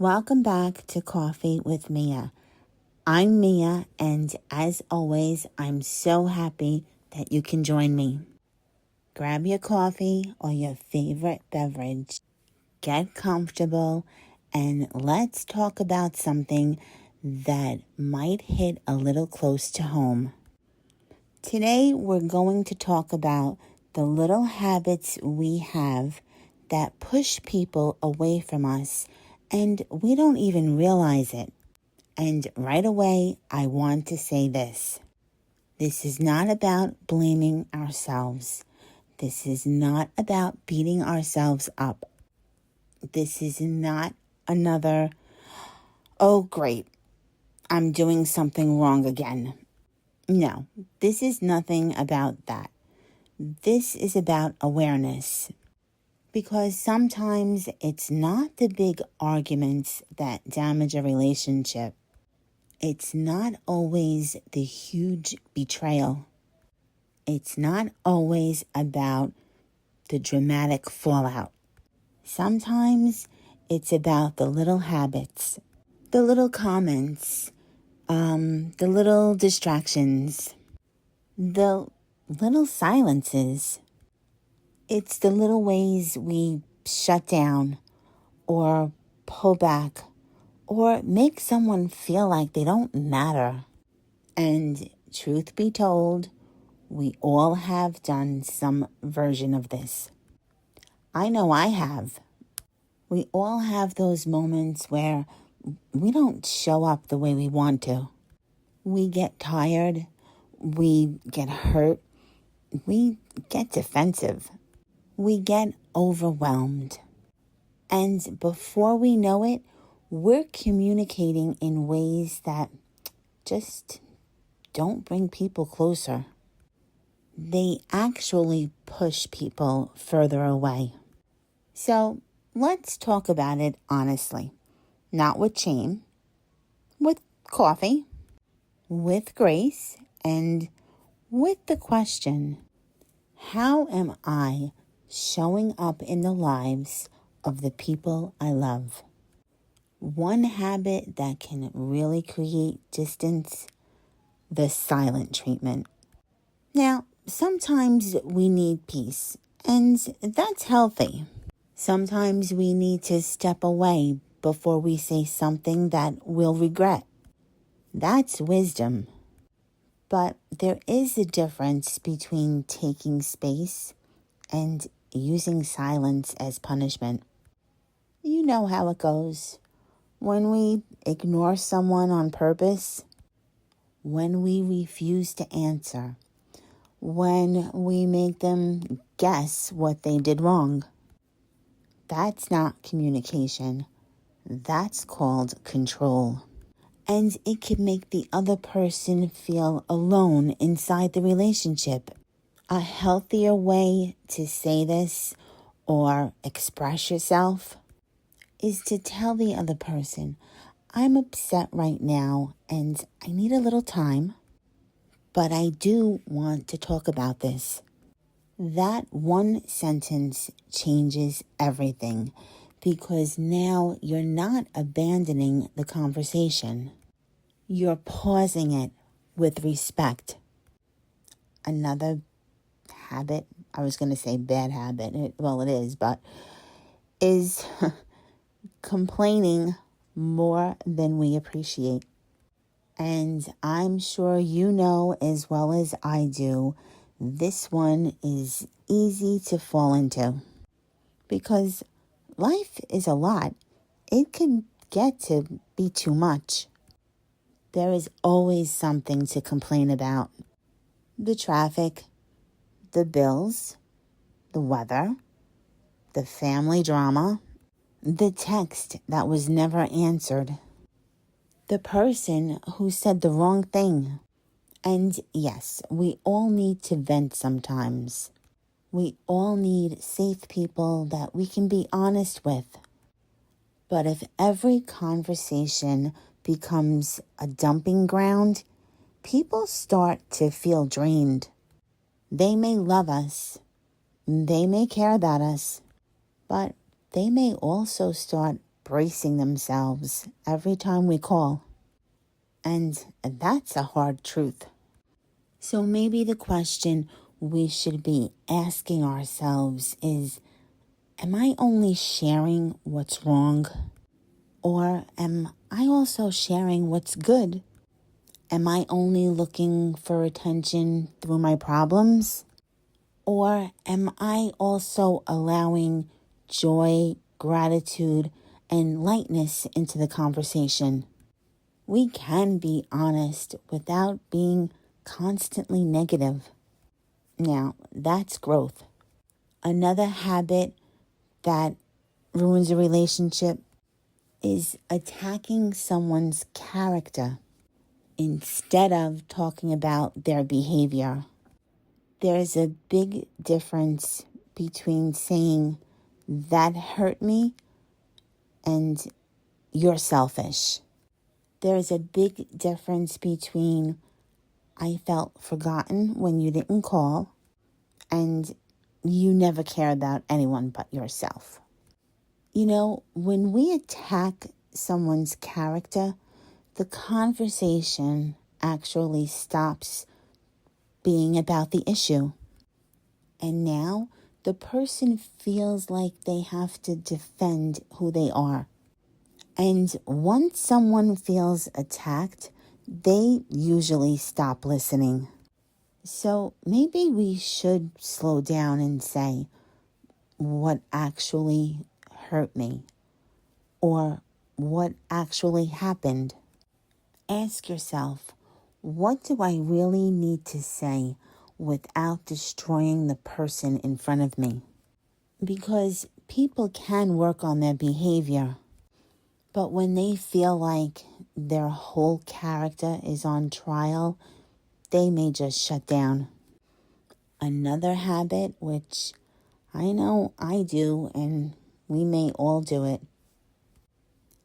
Welcome back to Coffee with Mia. I'm Mia, and as always, I'm so happy that you can join me. Grab your coffee or your favorite beverage, get comfortable, and let's talk about something that might hit a little close to home. Today, we're going to talk about the little habits we have that push people away from us, and we don't even realize it. And right away, I want to say this. This is not about blaming ourselves. This is not about beating ourselves up. This is not another, oh great, I'm doing something wrong again. No, this is nothing about that. This is about awareness. Because sometimes it's not the big arguments that damage a relationship. It's not always the huge betrayal. It's not always about the dramatic fallout. Sometimes it's about the little habits, the little comments, the little distractions, the little silences. It's the little ways we shut down or pull back or make someone feel like they don't matter. And truth be told, we all have done some version of this. I know I have. We all have those moments where we don't show up the way we want to. We get tired. We get hurt. We get defensive. We get overwhelmed. And before we know it, we're communicating in ways that just don't bring people closer. They actually push people further away. So let's talk about it honestly. Not with shame, with coffee, with grace, and with the question, how am I showing up in the lives of the people I love? One habit that can really create distance, the silent treatment. Now, sometimes we need peace, and that's healthy. Sometimes we need to step away before we say something that we'll regret. That's wisdom. But there is a difference between taking space and using silence as punishment. You know how it goes. When we ignore someone on purpose, when we refuse to answer, when we make them guess what they did wrong. That's not communication. That's called control. And it can make the other person feel alone inside the relationship. A healthier way to say this or express yourself is to tell the other person, I'm upset right now and I need a little time, but I do want to talk about this. That one sentence changes everything because now you're not abandoning the conversation. You're pausing it with respect. Another habit, I was going to say bad habit, it is, but is complaining more than we appreciate. And I'm sure you know as well as I do, this one is easy to fall into because life is a lot. It can get to be too much. There is always something to complain about. The traffic, the bills, the weather, the family drama, the text that was never answered, the person who said the wrong thing. And yes, we all need to vent sometimes. We all need safe people that we can be honest with. But if every conversation becomes a dumping ground, people start to feel drained. They may love us, they may care about us, but they may also start bracing themselves every time we call. And that's a hard truth. So maybe the question we should be asking ourselves is, am I only sharing what's wrong? Or am I also sharing what's good? Am I only looking for attention through my problems? Or am I also allowing joy, gratitude, and lightness into the conversation? We can be honest without being constantly negative. Now, that's growth. Another habit that ruins a relationship is attacking someone's character instead of talking about their behavior. There's a big difference between saying, that hurt me, and you're selfish. There's a big difference between, I felt forgotten when you didn't call, and you never care about anyone but yourself. You know, when we attack someone's character, the conversation actually stops being about the issue. And now the person feels like they have to defend who they are. And once someone feels attacked, they usually stop listening. So maybe we should slow down and say, what actually hurt me? Or what actually happened? Ask yourself, what do I really need to say without destroying the person in front of me? Because people can work on their behavior, but when they feel like their whole character is on trial, they may just shut down. Another habit, which I know I do, and we may all do it,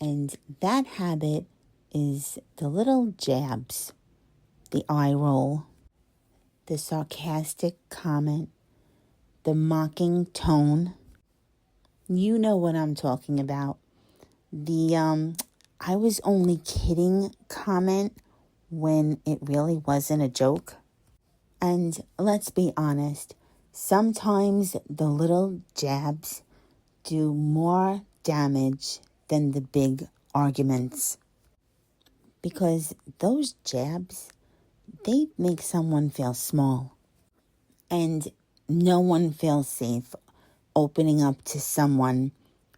and that habit is the little jabs, the eye roll, the sarcastic comment, the mocking tone. You know what I'm talking about. The I was only kidding comment when it really wasn't a joke. And let's be honest, sometimes the little jabs do more damage than the big arguments. Because those jabs, they make someone feel small. And no one feels safe opening up to someone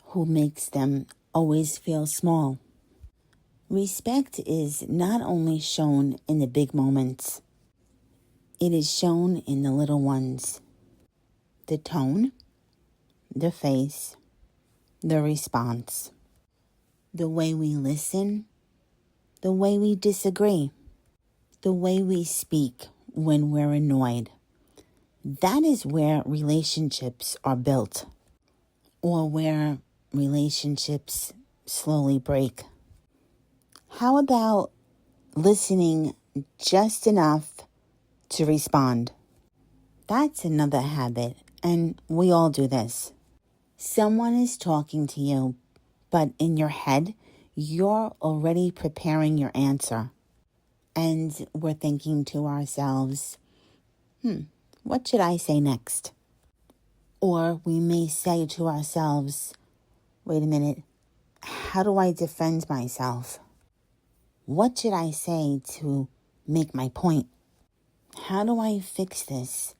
who makes them always feel small. Respect is not only shown in the big moments, it is shown in the little ones. The tone, the face, the response, the way we listen, the way we disagree, the way we speak when we're annoyed. That is where relationships are built, or where relationships slowly break. How about listening just enough to respond? That's another habit, and we all do this. Someone is talking to you, but in your head, you're already preparing your answer. And we're thinking to ourselves, what should I say next? Or we may say to ourselves, wait a minute, how do I defend myself? What should I say to make my point? How do I fix this?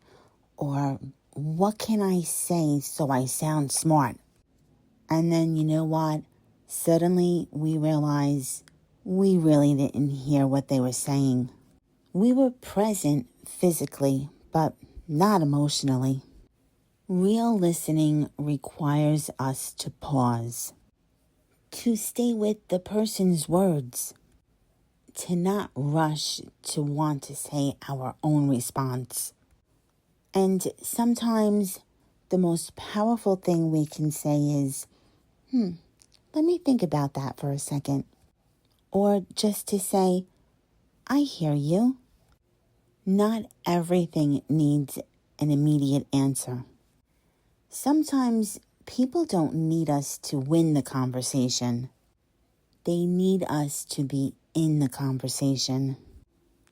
Or what can I say so I sound smart? And then you know what? Suddenly we realize we really didn't hear what they were saying. We were present physically, but not emotionally. Real listening requires us to pause, to stay with the person's words, to not rush to want to say our own response. And sometimes the most powerful thing we can say is, let me think about that for a second. Or just to say, I hear you. Not everything needs an immediate answer. Sometimes people don't need us to win the conversation. They need us to be in the conversation.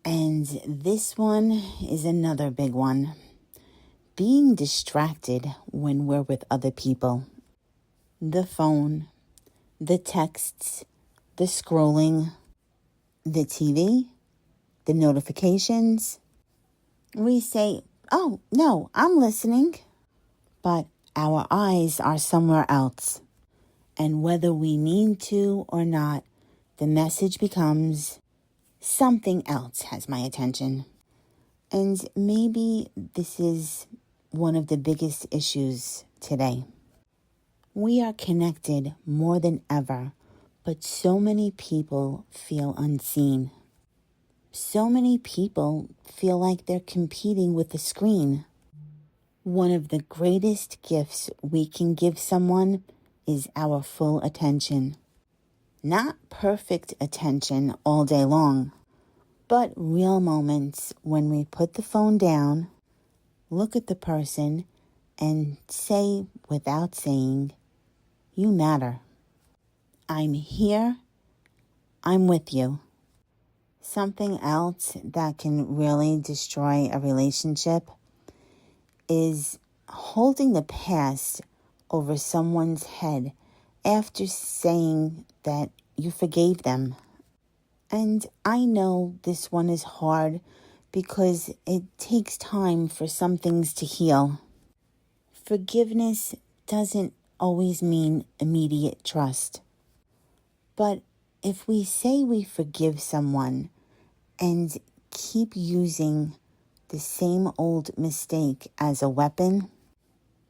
And this one is another big one. Being distracted when we're with other people. The phone, the texts, the scrolling, the TV, the notifications. We say, "Oh, no, I'm listening." But our eyes are somewhere else. And whether we mean to or not, the message becomes, something else has my attention. And maybe this is one of the biggest issues today. We are connected more than ever, but so many people feel unseen. So many people feel like they're competing with the screen. One of the greatest gifts we can give someone is our full attention. Not perfect attention all day long, but real moments when we put the phone down, look at the person, and say without saying, "You matter. I'm here. I'm with you." Something else that can really destroy a relationship is holding the past over someone's head after saying that you forgave them. And I know this one is hard because it takes time for some things to heal. Forgiveness doesn't always mean immediate trust. But if we say we forgive someone and keep using the same old mistake as a weapon,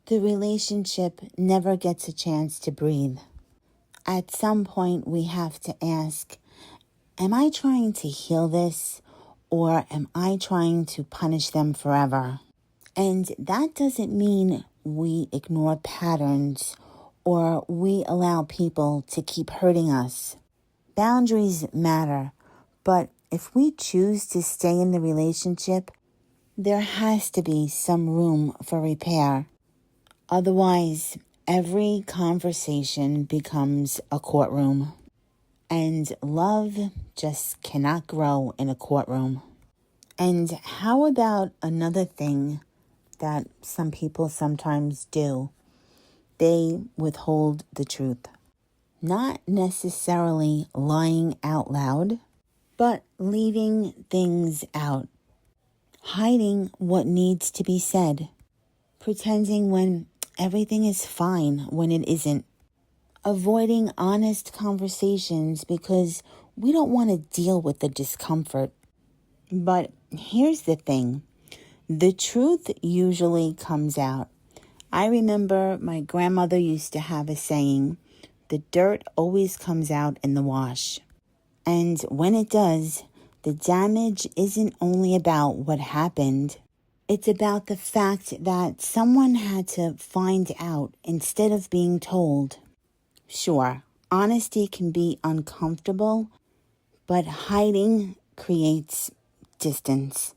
the relationship never gets a chance to breathe. At some point, we have to ask, am I trying to heal this, or am I trying to punish them forever? And that doesn't mean we ignore patterns or we allow people to keep hurting us. Boundaries matter, but if we choose to stay in the relationship, there has to be some room for repair. Otherwise, every conversation becomes a courtroom. And love just cannot grow in a courtroom. And how about another thing that some people sometimes do? They withhold the truth. Not necessarily lying out loud, but leaving things out. Hiding what needs to be said. Pretending when everything is fine when it isn't. Avoiding honest conversations because we don't want to deal with the discomfort. But here's the thing. The truth usually comes out. I remember my grandmother used to have a saying, the dirt always comes out in the wash. And when it does, the damage isn't only about what happened. It's about the fact that someone had to find out instead of being told. Sure, honesty can be uncomfortable, but hiding creates distance.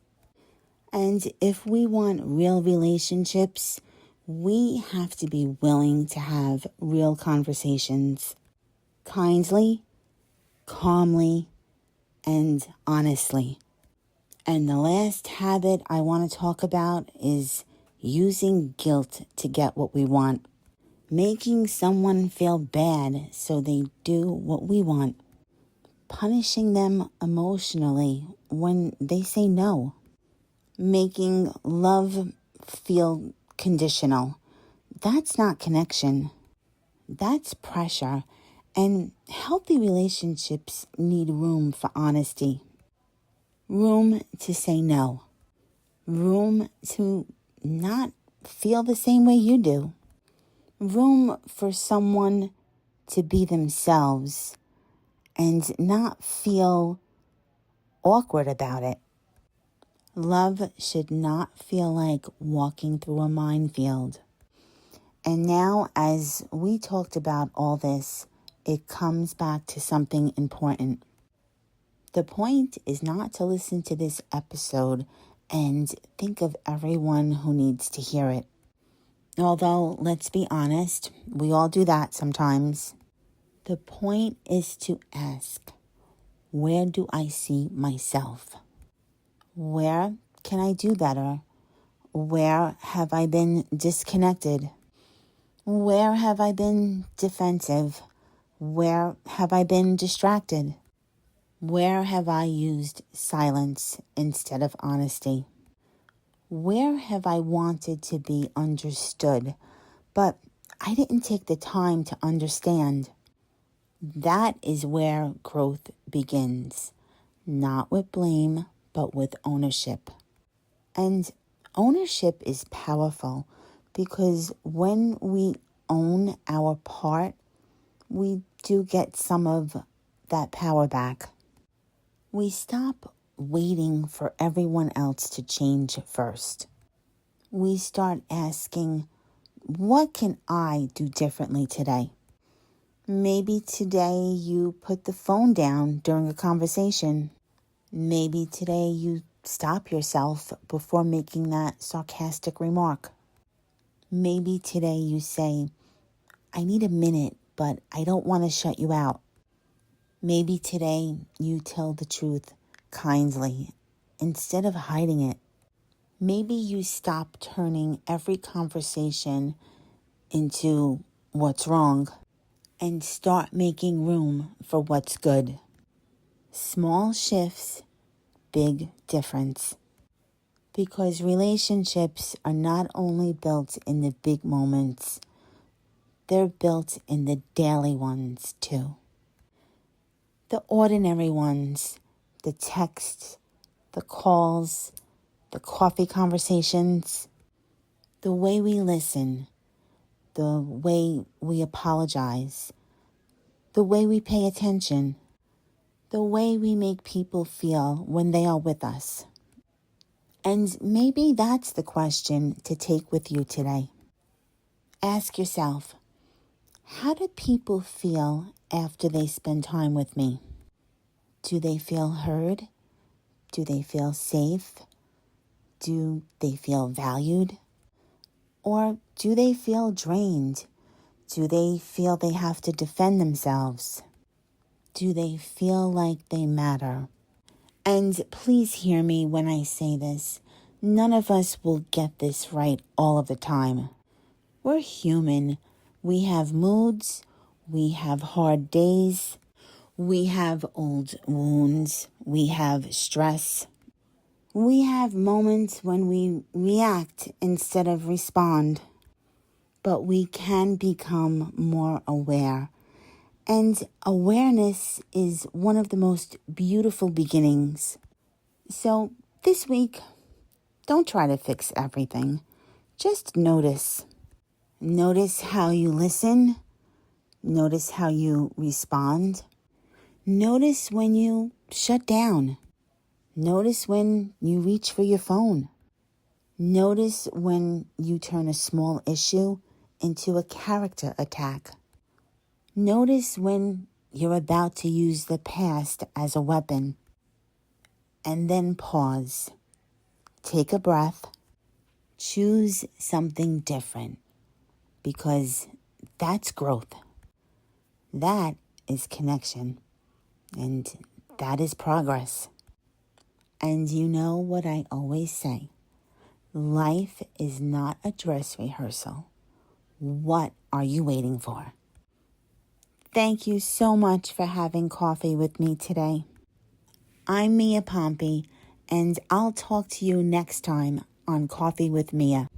And if we want real relationships, we have to be willing to have real conversations. Kindly, calmly, and honestly. And the last habit I want to talk about is using guilt to get what we want. Making someone feel bad so they do what we want. Punishing them emotionally when they say no. Making love feel conditional. That's not connection. That's pressure. And healthy relationships need room for honesty. Room to say no. Room to not feel the same way you do. Room for someone to be themselves and not feel awkward about it. Love should not feel like walking through a minefield. And now, as we talked about all this, it comes back to something important. The point is not to listen to this episode and think of everyone who needs to hear it. Although, let's be honest, we all do that sometimes. The point is to ask, where do I see myself? Where can I do better? Where have I been disconnected? Where have I been defensive? Where have I been distracted? Where have I used silence instead of honesty? Where have I wanted to be understood, but I didn't take the time to understand? That is where growth begins, not with blame, but with ownership. And ownership is powerful because when we own our part, we do get some of that power back. We stop waiting for everyone else to change first. We start asking, what can I do differently today? Maybe today you put the phone down during a conversation. Maybe today you stop yourself before making that sarcastic remark. Maybe today you say, I need a minute, but I don't want to shut you out. Maybe today you tell the truth kindly instead of hiding it. Maybe you stop turning every conversation into what's wrong and start making room for what's good. Small shifts, big difference. Because relationships are not only built in the big moments, they're built in the daily ones too. The ordinary ones, the texts, the calls, the coffee conversations, the way we listen, the way we apologize, the way we pay attention, the way we make people feel when they are with us. And maybe that's the question to take with you today. Ask yourself, how do people feel after they spend time with me? Do they feel heard? Do they feel safe? Do they feel valued? Or do they feel drained? Do they feel they have to defend themselves? Do they feel like they matter? And please hear me when I say this. None of us will get this right all of the time. We're human. We have moods. We have hard days. We have old wounds. We have stress. We have moments when we react instead of respond. But we can become more aware. And awareness is one of the most beautiful beginnings. So this week, don't try to fix everything. Just notice. Notice how you listen. Notice how you respond. Notice when you shut down. Notice when you reach for your phone. Notice when you turn a small issue into a character attack. Notice when you're about to use the past as a weapon. And then pause. Take a breath. Choose something different. Because that's growth. That is connection. And that is progress. And you know what I always say. Life is not a dress rehearsal. What are you waiting for? Thank you so much for having coffee with me today. I'm Mia Pompey, and I'll talk to you next time on Coffee with Mia.